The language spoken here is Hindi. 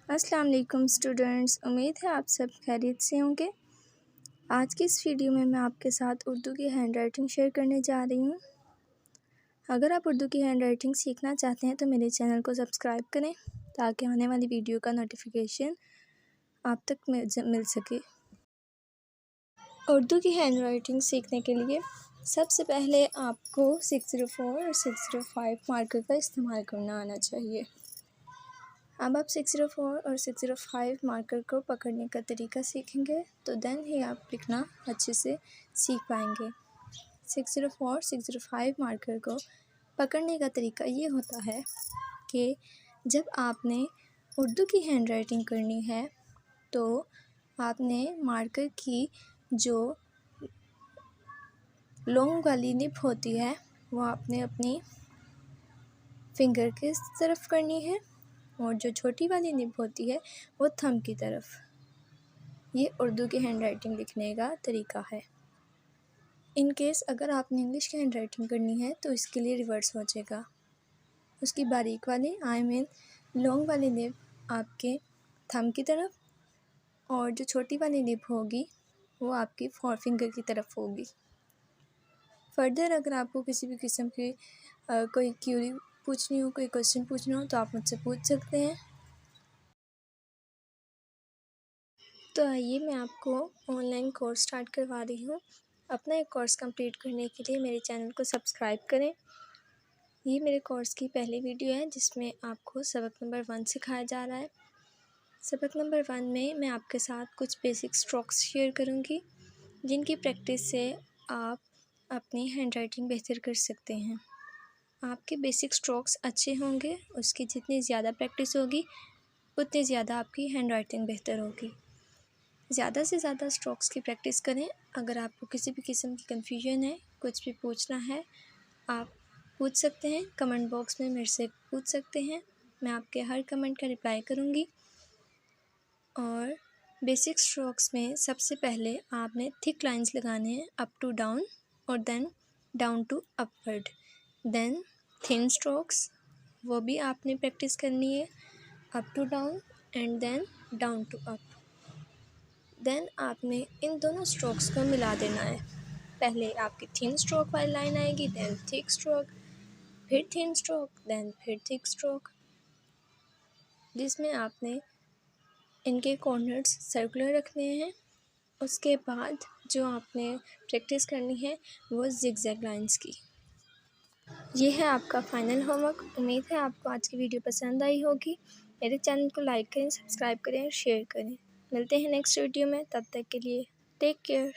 अस्सलाम वालेकुम स्टूडेंट्स, उम्मीद है आप सब खैरियत से होंगे। आज की इस वीडियो में मैं आपके साथ उर्दू की हैंड राइटिंग शेयर करने जा रही हूँ। अगर आप उर्दू की हैंड राइटिंग सीखना चाहते हैं तो मेरे चैनल को सब्सक्राइब करें ताकि आने वाली वीडियो का नोटिफिकेशन आप तक मिल सके। उर्दू की हैंड राइटिंग सीखने के लिए सबसे पहले आपको 604 और 605 मार्कर का इस्तेमाल करना आना चाहिए। अब आप 604 और 605 मार्कर को पकड़ने का तरीका सीखेंगे तो देन ही आप लिखना अच्छे से सीख पाएंगे। 604 605 मार्कर को पकड़ने का तरीका ये होता है कि जब आपने उर्दू की हैंड राइटिंग करनी है तो आपने मार्कर की जो लॉन्ग वाली निब होती है वो आपने अपनी फिंगर की तरफ करनी है और जो छोटी वाली निब होती है वो थंब की तरफ। ये उर्दू की हैंड राइटिंग लिखने का तरीका है। इन केस अगर आपने इंग्लिश की हैंड राइटिंग करनी है तो इसके लिए रिवर्स हो जाएगा। उसकी बारीक वाली लॉन्ग वाली निब आपके थंब की तरफ और जो छोटी वाली निब होगी वो आपकी फोर फिंगर की तरफ होगी। फर्दर अगर आपको किसी भी किस्म की कोई क्यूरी पूछनी हो, कोई क्वेश्चन पूछना हो तो आप मुझसे पूछ सकते हैं। तो आइए मैं आपको ऑनलाइन कोर्स स्टार्ट करवा रही हूँ। अपना एक कोर्स कंप्लीट करने के लिए मेरे चैनल को सब्सक्राइब करें। ये मेरे कोर्स की पहली वीडियो है जिसमें आपको सबक नंबर 1 सिखाया जा रहा है। सबक नंबर 1 में मैं आपके साथ कुछ बेसिक स्ट्रोक्स शेयर करूँगी जिनकी प्रैक्टिस से आप अपनी हैंड राइटिंग बेहतर कर सकते हैं। आपके बेसिक स्ट्रोक्स अच्छे होंगे, उसकी जितनी ज़्यादा प्रैक्टिस होगी उतनी ज़्यादा आपकी हैंड राइटिंग बेहतर होगी। ज़्यादा से ज़्यादा स्ट्रोक्स की प्रैक्टिस करें। अगर आपको किसी भी किस्म की कन्फ्यूजन है, कुछ भी पूछना है, आप पूछ सकते हैं। कमेंट बॉक्स में मेरे से पूछ सकते हैं, मैं आपके हर कमेंट का रिप्लाई करूँगी। और बेसिक स्ट्रोक्स में सबसे पहले आपने थिक लाइंस लगाने हैं अप टू डाउन और then down to upward. Then thin strokes वो भी आपने प्रैक्टिस करनी है up to down and then down to up. Then आपने इन दोनों स्ट्रोक्स को मिला देना है। पहले आपकी थिन स्ट्रोक वाली लाइन आएगी, देन थिक स्ट्रोक, फिर थिन स्ट्रोक, देन फिर थिक स्ट्रोक, जिसमें आपने इनके कॉर्नर्स सर्कुलर रखने हैं। उसके बाद जो आपने प्रैक्टिस करनी है वो जिगजैग लाइंस की। ये है आपका फाइनल होमवर्क। उम्मीद है आपको आज की वीडियो पसंद आई होगी। मेरे चैनल को लाइक करें, सब्सक्राइब करें और शेयर करें। मिलते हैं नेक्स्ट वीडियो में, तब तक के लिए टेक केयर।